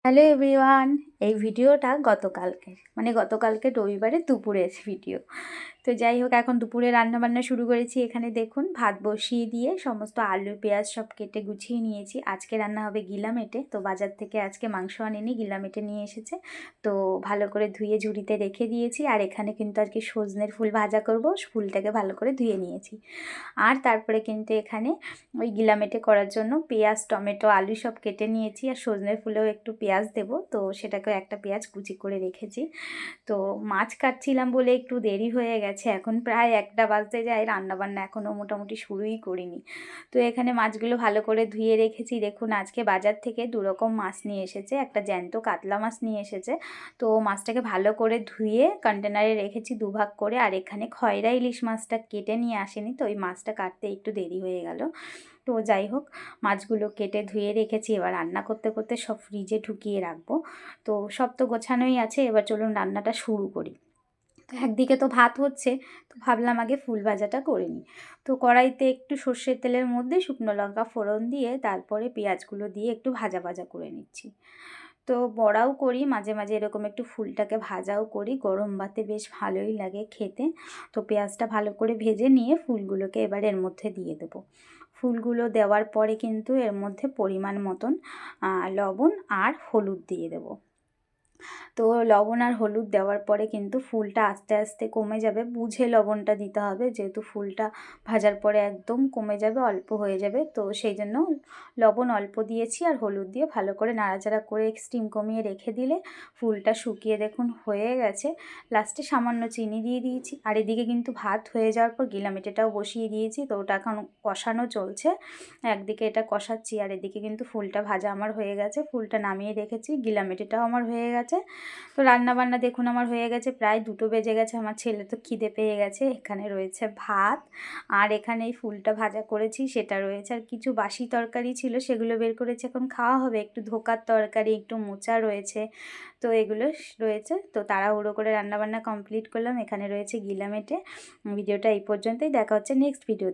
Hello everyone, এই ভিডিওটা গতকালকে রবিবারে দুপুরের ভিডিও। তো যাই হোক, এখন দুপুরে রান্নাবান্না শুরু করেছি। এখানে দেখুন, ভাত বসিয়ে দিয়ে সমস্ত আলু পেঁয়াজ সব কেটে গুছিয়ে নিয়েছি। আজকে রান্না হবে গিলামেটে। তো বাজার থেকে আজকে মাংস আনেনি, গিলামেটে নিয়ে এসেছে। তো ভালো করে ধুয়ে ঝুড়িতে রেখে দিয়েছি। আর এখানে কিন্তু আজকে সজনের ফুল ভাজা করব। ফুলটাকে ভালো করে ধুয়ে নিয়েছি। আর তারপরে কিন্তু এখানে ওই গিলামেটে করার জন্য পেঁয়াজ টমেটো আলু সব কেটে নিয়েছি। আর সজনের ফুলেও একটু পেঁয়াজ দেবো, তো সেটাকেও একটা পেঁয়াজ কুচি করে রেখেছি। তো মাছ কাটছিলাম বলে একটু দেরি হয়ে গেছে, এখন প্রায় 1টা বাজতে যায়। রান্নাবান্না এখনও মোটামুটি শুরুই করিনি। তো এখানে মাছগুলো ভালো করে ধুয়ে রেখেছি। দেখুন, আজকে বাজার থেকে 2 রকম মাছ নিয়ে এসেছে। একটা জ্যান্ত কাতলা মাছ নিয়ে এসেছে। তো মাছটাকে ভালো করে ধুয়ে কন্টেনারে রেখেছি 2 ভাগ করে। আর এখানে খয়রা ইলিশ মাছটা কেটে নিয়ে আসেনি, তো ওই মাছটা কাটতে একটু দেরি হয়ে গেল। তো যাই হোক, মাছগুলো কেটে ধুয়ে রেখেছি। এবার রান্না করতে করতে সব ফ্রিজে ঢুকিয়ে রাখবো। তো সব তো গোছানোই আছে, এবার চলুন রান্নাটা শুরু করি। তো একদিকে তো ভাত হচ্ছে, তো ভাবলাম আগে ফুল ভাজাটা করে নিই। তো কড়াইতে একটু সর্ষের তেলের মধ্যে শুকনো লঙ্কা ফোড়ন দিয়ে তারপরে পেঁয়াজগুলো দিয়ে একটু ভাজা ভাজা করে নিচ্ছি। তো বড়াও করি মাঝে মাঝে, এরকম একটু ফুলটাকে ভাজাও করি। গরম ভাতে বেশ ভালোই লাগে খেতে। তো পেঁয়াজটা ভালো করে ভেজে নিয়ে ফুলগুলোকে এবার এর মধ্যে দিয়ে দেবো। ফুলগুলো দেওয়ার পরে কিন্তু এর মধ্যে পরিমাণ মতন লবণ আর হলুদ দিয়ে দেবো। তো লবণ আর হলুদ দেওয়ার পরে কিন্তু ফুলটা আস্তে আস্তে কমে যাবে। বুঝে লবণটা দিতে হবে, যেহেতু ফুলটা ভাজার পরে একদম কমে যাবে, অল্প হয়ে যাবে। তো সেই জন্য লবণ অল্প দিয়েছি আর হলুদ দিয়ে ভালো করে নাড়াচাড়া করে স্টিম কমিয়ে রেখে দিলে ফুলটা শুকিয়ে দেখুন হয়ে গেছে। লাস্টে সামান্য চিনি দিয়ে দিয়েছি। আর এদিকে কিন্তু ভাত হয়ে যাওয়ার পর গিলামেটেটাও বসিয়ে দিয়েছি। তো ওটা এখন কষানো চলছে। একদিকে এটা কষাচ্ছি আর এদিকে কিন্তু ফুলটা ভাজা আমার হয়ে গেছে। ফুলটা নামিয়ে রেখেছি, গিলামেটেটাও আমার হয়ে গেছে। তো রান্নাবান্না দেখুন আমার হয়ে গেছে, প্রায় 2টো বেজে গেছে। আমার ছেলে তো খিদে পেয়ে গেছে। এখানে রয়েছে ভাত, আর এখানে এই ফুলটা ভাজা করেছি সেটা রয়েছে। আর কিছু বাসি তরকারি ছিল, সেগুলো বের করেছি, এখন খাওয়া হবে। একটু ধোকার তরকারি, একটু মোচা রয়েছে। তো এগুলো রয়েছে। তো তাড়াহুড়ো করে রান্নাবান্না কমপ্লিট করলাম। এখানে রয়েছে গিলামেটে। ভিডিওটা এই পর্যন্তই, দেখা হচ্ছে নেক্সট ভিডিওতে।